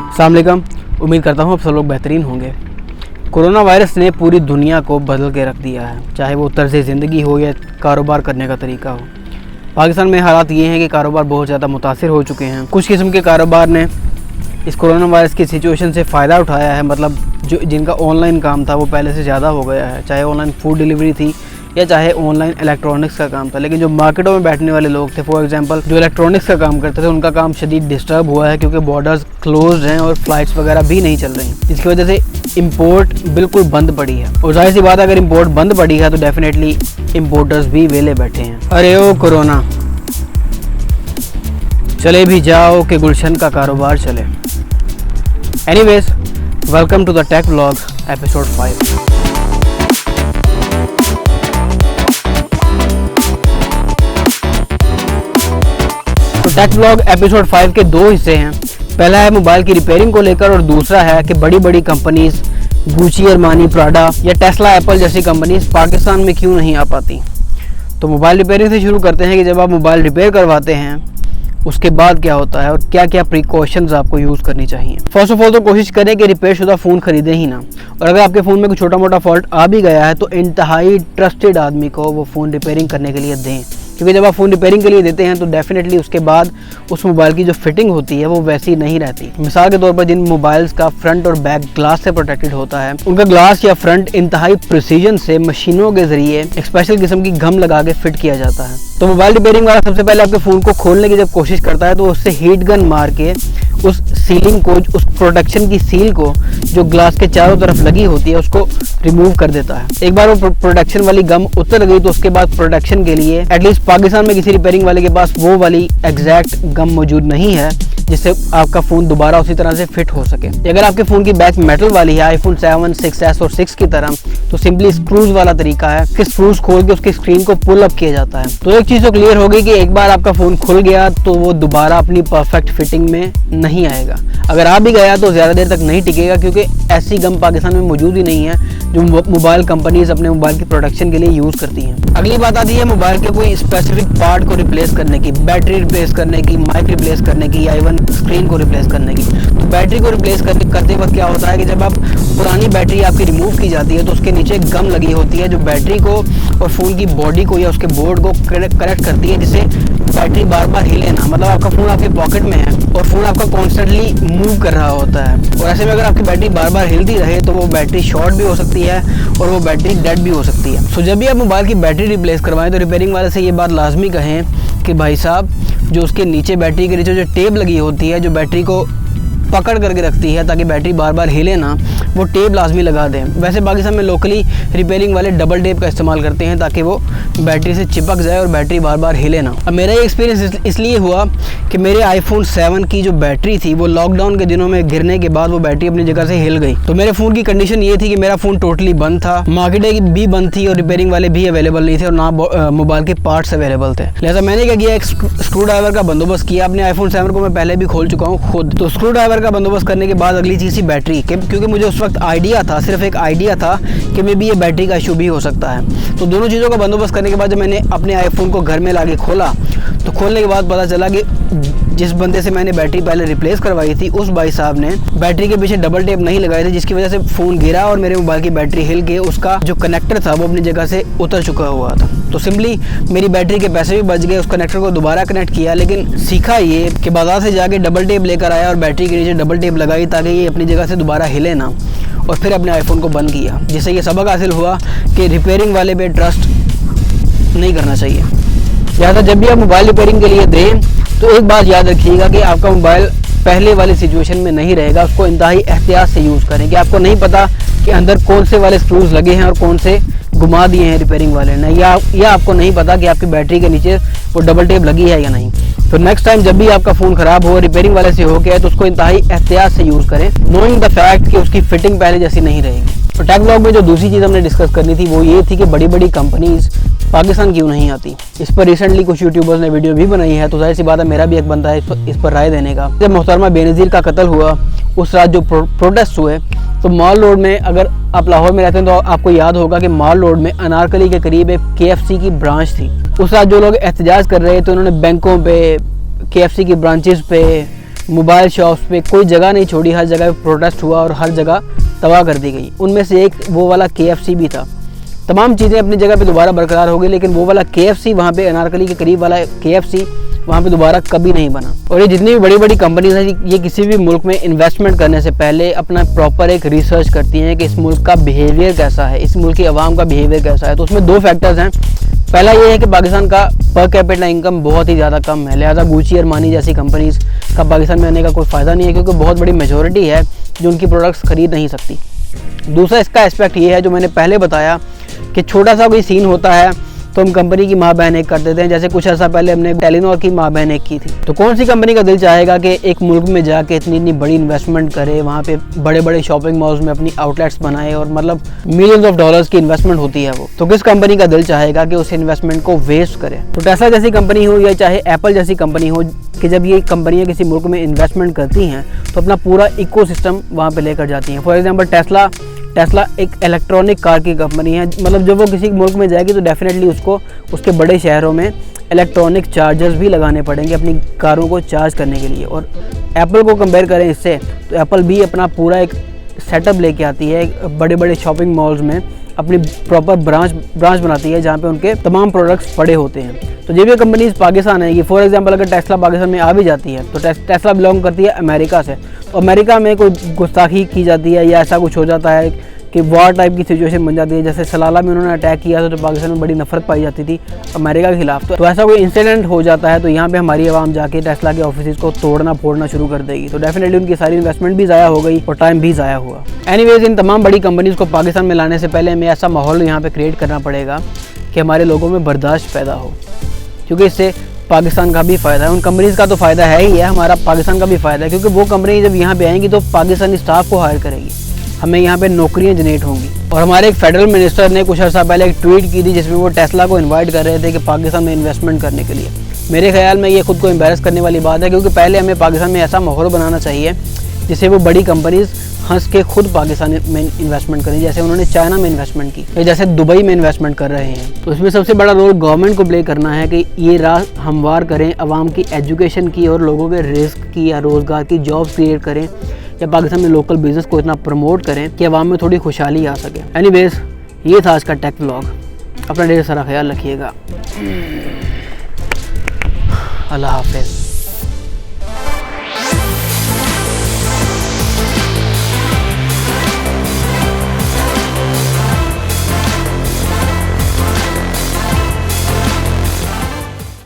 अस्सलाम वालेकुम। उम्मीद करता हूँ आप सब लोग बेहतरीन होंगे। कोरोना वायरस ने पूरी दुनिया को बदल के रख दिया है, चाहे वो तर्ज़ ज़िंदगी हो या कारोबार करने का तरीका हो। पाकिस्तान में हालात ये हैं कि कारोबार बहुत ज़्यादा मुतासिर हो चुके हैं। कुछ किस्म के कारोबार ने इस कोरोना वायरस की सिचुएशन से फ़ायदा उठाया है, मतलब जो जिनका ऑनलाइन काम था वो पहले से ज़्यादा हो गया है, चाहे ऑनलाइन फूड डिलीवरी थी या चाहे ऑनलाइन इलेक्ट्रॉनिक्स का काम था। लेकिन जो मार्केटों में बैठने वाले लोग थे, फॉर एग्जांपल जो इलेक्ट्रॉनिक्स का काम करते थे, उनका काम शदीद डिस्टर्ब हुआ है क्योंकि बॉर्डर्स क्लोज्ड हैं और फ्लाइट्स वगैरह भी नहीं चल रही, जिसकी वजह से इंपोर्ट बिल्कुल बंद पड़ी है। और जाहिर सी बात है, अगर इंपोर्ट बंद पड़ी है तो डेफिनेटली इंपोर्टर्स भी वेले बैठे हैं। अरे ओ कोरोना, चले भी जाओ कि गुलशन का कारोबार चले। Anyways, welcome to the tech vlogs episode 5। तो टेक व्लॉग एपिसोड 5 के दो हिस्से हैं। पहला है मोबाइल की रिपेयरिंग को लेकर और दूसरा है कि बड़ी बड़ी कंपनीज गुची, अरमानी, प्राडा या टेस्ला, एप्पल जैसी कंपनीज पाकिस्तान में क्यों नहीं आ पाती। तो मोबाइल रिपेयरिंग से शुरू करते हैं कि जब आप मोबाइल रिपेयर करवाते हैं उसके बाद क्या होता है और क्या क्या प्रिकॉशंस आपको यूज़ करनी चाहिए। फर्स्ट ऑफ ऑल तो कोशिश करें कि रिपेयर शुदा फ़ोन ख़रीदें ही ना, और अगर आपके फ़ोन में कोई छोटा मोटा फॉल्ट आ भी गया है तो इंतहाई ट्रस्टेड आदमी को वो फ़ोन रिपेयरिंग करने के लिए दें, क्योंकि जब आप फ़ोन रिपेयरिंग के लिए देते हैं तो डेफिनेटली उसके बाद उस मोबाइल की जो फिटिंग होती है वो वैसी नहीं रहती। मिसाल के तौर पर जिन मोबाइल्स का फ्रंट और बैक ग्लास से प्रोटेक्टेड होता है, उनका ग्लास या फ्रंट इंतहाई प्रिसीजन से मशीनों के जरिए एक स्पेशल किस्म की गम लगा के फिट किया जाता है। तो मोबाइल रिपेयरिंग वाला सबसे पहले आपके फ़ोन को खोलने की जब कोशिश करता है तो उससे हीट गन मार के उस सीलिंग को, उस प्रोटेक्शन की सील को जो ग्लास के चारों तरफ लगी होती है उसको रिमूव कर देता है। एक बार वो प्रोटेक्शन वाली गम उतर गई तो उसके बाद प्रोटेक्शन के लिए एटलीस्ट पाकिस्तान में किसी रिपेयरिंग वाले के पास वो वाली एग्जैक्ट गम मौजूद नहीं है जिससे आपका फ़ोन दोबारा उसी तरह से फिट हो सके। अगर आपके फ़ोन की बैक मेटल वाली है, आईफोन 7, 6s और 6 की तरह, तो सिंपली स्क्रूज वाला तरीका है कि स्क्रूज खोल के उसकी स्क्रीन को पुल अप किया जाता है। तो एक चीज़ तो क्लियर हो गई कि एक बार आपका फ़ोन खुल गया तो वो दोबारा अपनी परफेक्ट फिटिंग में नहीं आएगा। अगर आ भी गया तो ज़्यादा देर तक नहीं टिकेगा, क्योंकि ऐसी गम पाकिस्तान में मौजूद ही नहीं है जो मोबाइल कंपनीज अपने मोबाइल की प्रोडक्शन के लिए यूज़ करती हैं। अगली बात आती है मोबाइल के कोई स्पेसिफिक पार्ट को रिप्लेस करने की, बैटरी रिप्लेस करने की, माइक रिप्लेस करने की या इवन स्क्रीन को रिप्लेस करने की। तो बैटरी को रिप्लेस करते वक्त क्या होता है कि जब आप पुरानी बैटरी आपकी रिमूव की जाती है तो उसके नीचे गम लगी होती है जो बैटरी को और फ़ोन की बॉडी को या उसके बोर्ड को कनेक्ट करती है, जिससे बैटरी बार बार हिले ना। मतलब आपका फ़ोन आपके पॉकेट में है और फ़ोन आपका कॉन्स्टेंटली मूव कर रहा होता है, और ऐसे में अगर आपकी बैटरी बार बार हिलती रहे तो वो बैटरी शॉर्ट भी हो सकती है और वो बैटरी डेड भी हो सकती है। सो जब भी आप मोबाइल की बैटरी रिप्लेस करवाएं तो रिपेयरिंग वाले से ये बात लाजमी कहें कि भाई साहब, जो उसके नीचे बैटरी के नीचे जो टेप लगी होती है जो बैटरी को पकड़ करके रखती है ताकि बैटरी बार बार हिले ना, वो टेप लाजमी लगा दें। वैसे पाकिस्तान में लोकली रिपेयरिंग वाले डबल टेप का इस्तेमाल करते हैं ताकि वो बैटरी से चिपक जाए और बैटरी बार बार हिले ना। अब मेरा ये एक्सपीरियंस इसलिए हुआ कि मेरे आईफोन 7 की जो बैटरी थी वो लॉकडाउन के दिनों में गिरने के बाद वो बैटरी अपनी जगह से हिल गई। तो मेरे फ़ोन की कंडीशन ये थी कि मेरा फ़ोन टोटली बंद था, मार्केटें भी बंद थी और रिपेयरिंग वाले भी अवेलेबल नहीं थे और ना मोबाइल के पार्ट्स अवेलेबल थे। लिहाजा मैंने क्या किया, एक स्क्रू ड्राइवर का बंदोबस्त किया। अपने आईफोन 7 को मैं पहले भी खोल चुका हूँ खुद। तो स्क्रू ड्राइवर का बंदोबस्त करने के बाद अगली चीज़ थी बैटरी, क्योंकि मुझे उस वक्त आइडिया था, सिर्फ एक आइडिया था कि मे भी ये बैटरी का इशू भी हो सकता है। तो दोनों चीज़ों का बंदोबस्त करने के बाद जब मैंने अपने आईफोन को घर में लाके खोला तो खोलने के बाद पता चला कि जिस बंदे से मैंने बैटरी पहले रिप्लेस करवाई थी उस भाई साहब ने बैटरी के पीछे डबल टेप नहीं लगाए थे, जिसकी वजह से फ़ोन गिरा और मेरे मोबाइल की बैटरी हिल के उसका जो कनेक्टर था वो अपनी जगह से उतर चुका हुआ था। तो सिंपली मेरी बैटरी के पैसे भी बच गए। उस कनेक्टर को दोबारा कनेक्ट किया, लेकिन सीखा ये कि बाजार से जाके डबल टेप लेकर आया और बैटरी के नीचे डबल टेप लगाई ताकि ये अपनी जगह से दोबारा हिले ना, और फिर अपने आईफोन को बंद किया। जिससे ये सबक हासिल हुआ कि रिपेयरिंग वाले पे ट्रस्ट नहीं करना चाहिए। लिहाजा जब भी आप मोबाइल रिपेयरिंग के लिए दें तो एक बात याद रखिएगा कि आपका मोबाइल पहले वाली सिचुएशन में नहीं रहेगा। उसको इंतहाई एहतियात से यूज़ करें कि आपको नहीं पता कि अंदर कौन से वाले स्क्रूज लगे हैं और कौन से घुमा दिए हैं रिपेयरिंग वाले ने, या आपको नहीं पता कि आपकी बैटरी के नीचे वो डबल टेप लगी है या नहीं। तो नेक्स्ट टाइम जब भी आपका फ़ोन ख़राब हो, रिपेयरिंग वाले से हो गया, तो उसको इंतहाई एहतियात से यूज़ करें, नोइंग द फैक्ट कि उसकी फिटिंग पहले जैसी नहीं रहेगी। तो टेक व्लॉग में जो दूसरी चीज़ हमने डिस्कस करनी थी वो ये थी कि बड़ी बड़ी कंपनीज़ पाकिस्तान क्यों नहीं आती। इस पर रिसेंटली कुछ यूट्यूबर्स ने वीडियो भी बनाई है, तो जाहिर सी बात है मेरा भी एक बनता है इस पर राय देने का। जब मोहतरमा बेनज़ीर का कत्ल हुआ उस रात जो प्रोटेस्ट हुए, तो माल रोड में, अगर आप लाहौर में रहते हैं तो आपको याद होगा कि माल रोड में अनारकली के करीब एक KFC की ब्रांच थी। उस रात जो लोग एहतजाज कर रहे थे उन्होंने बैंकों पे, KFC की ब्रांचेस पे, मोबाइल शॉप्स पे कोई जगह नहीं छोड़ी, हर जगह पे प्रोटेस्ट हुआ और हर जगह तबाह कर दी गई। उनमें से एक वो वाला KFC भी था। तमाम चीज़ें अपनी जगह पे दोबारा बरकरार हो गई, लेकिन वो वाला KFC वहाँ पे अनारकली के करीब वाला KFC वहाँ पे दोबारा कभी नहीं बना। और ये जितनी भी बड़ी बड़ी कंपनीज हैं, ये किसी भी मुल्क में इन्वेस्टमेंट करने से पहले अपना प्रॉपर एक रिसर्च करती हैं कि इस मुल्क का बिहेवियर कैसा है, इस मुल्क की आवाम का बिहेवियर कैसा है। तो उसमें दो फैक्टर्स हैं। पहला ये है कि पाकिस्तान का पर कैपिटा इनकम बहुत ही ज़्यादा कम है, लिहाजा गुची अरमानी जैसी कंपनीज़ का पाकिस्तान में आने का कोई फ़ायदा नहीं है, क्योंकि बहुत बड़ी मेजॉरिटी है जो उनकी प्रोडक्ट्स खरीद नहीं सकती। दूसरा इसका एस्पेक्ट ये है जो मैंने पहले बताया कि छोटा सा कोई सीन होता है तो हम कंपनी की माँ बहन एक कर देते हैं। जैसे कुछ अर्सा पहले हमने टेलीनॉर की माँ बहन एक की थी। तो कौन सी कंपनी का दिल चाहेगा कि एक मुल्क में जाके इतनी बड़ी इन्वेस्टमेंट करे, वहाँ पे बड़े बड़े शॉपिंग मॉल्स में अपनी आउटलेट्स बनाए, और मतलब मिलियंस ऑफ डॉलर्स की इन्वेस्टमेंट होती है वो। तो किस कंपनी का दिल चाहेगा कि उस इन्वेस्टमेंट को वेस्ट करे। तो टेस्ला जैसी कंपनी हो या चाहे एप्पल जैसी कंपनी हो, कि जब ये कंपनियाँ किसी मुल्क में इन्वेस्टमेंट करती हैं तो अपना पूरा इकोसिस्टम वहाँ पे लेकर जाती हैं। फॉर एग्जांपल टेस्ला एक इलेक्ट्रॉनिक कार की कंपनी है। मतलब जब वो किसी मुल्क में जाएगी तो डेफिनेटली उसको उसके बड़े शहरों में इलेक्ट्रॉनिक चार्जर्स भी लगाने पड़ेंगे अपनी कारों को चार्ज करने के लिए। और एप्पल को कंपेयर करें इससे, तो एप्पल भी अपना पूरा एक सेटअप लेके आती है, बड़े बड़े शॉपिंग मॉल्स में अपनी प्रॉपर ब्रांच बनाती है जहाँ पे उनके तमाम प्रोडक्ट्स पड़े होते हैं। तो जब ये कंपनीज पाकिस्तान आएगी, फॉर एग्जांपल अगर टेस्ला पाकिस्तान में आ भी जाती है तो टेस्ला बिलोंग करती है अमेरिका से। तो अमेरिका में कोई गुस्ताखी की जाती है या ऐसा कुछ हो जाता है कि वॉर टाइप की सिचुएशन बन जाती है, जैसे सलाला में उन्होंने अटैक किया था तो पाकिस्तान में बड़ी नफरत पाई जाती थी अमेरिका के खिलाफ। तो ऐसा कोई इंसिडेंट हो जाता है तो यहाँ पे हमारी आवाम जाके टेस्ला के ऑफिस को तोड़ना फोड़ना शुरू कर देगी। तो डेफिनेटली उनकी सारी इन्वेस्टमेंट भी ज़ाया हो गई और टाइम भी ज़ाया हुआ। एनीवेज, इन तमाम बड़ी कंपनीज़ को पाकिस्तान में लाने से पहले हमें ऐसा माहौल यहाँ पे क्रिएट करना पड़ेगा कि हमारे लोगों में बर्दाश्त पैदा हो, क्योंकि इससे पाकिस्तान का भी फ़ायदा है। उन कंपनीज़ का तो फ़ायदा है ही है, हमारा पाकिस्तान का भी फ़ायदा है, क्योंकि वो कंपनी जब यहाँ पे आएंगी तो पाकिस्तानी स्टाफ को हायर करेगी, हमें यहाँ पे नौकरियाँ जनरेट होंगी। और हमारे एक फेडरल मिनिस्टर ने कुछ अर्सा पहले एक ट्वीट की थी जिसमें वो टेस्ला को इनवाइट कर रहे थे कि पाकिस्तान में इन्वेस्टमेंट करने के लिए। मेरे ख्याल में ये खुद को एम्बेरस करने वाली बात है, क्योंकि पहले हमें पाकिस्तान में ऐसा माहौल बनाना चाहिए जिससे वो बड़ी कंपनीज़ हंस के खुद पाकिस्तान में इन्वेस्टमेंट करें, जैसे उन्होंने चाइना में इन्वेस्टमेंट की या जैसे दुबई में इन्वेस्टमेंट कर रहे हैं। तो इसमें सबसे बड़ा रोल गवर्नमेंट को प्ले करना है कि ये राह हमवार करें आवाम की एजुकेशन की और लोगों के रिस्क की या रोज़गार की जॉब्स क्रिएट करें, या पाकिस्तान में लोकल बिजनेस को इतना प्रमोट करें कि आवाम में थोड़ी खुशहाली आ सके। एनीवेज, ये था आज का टेक व्लॉग। अपना ढेर सारा ख्याल रखिएगा। अल्लाह हाफ़िज़।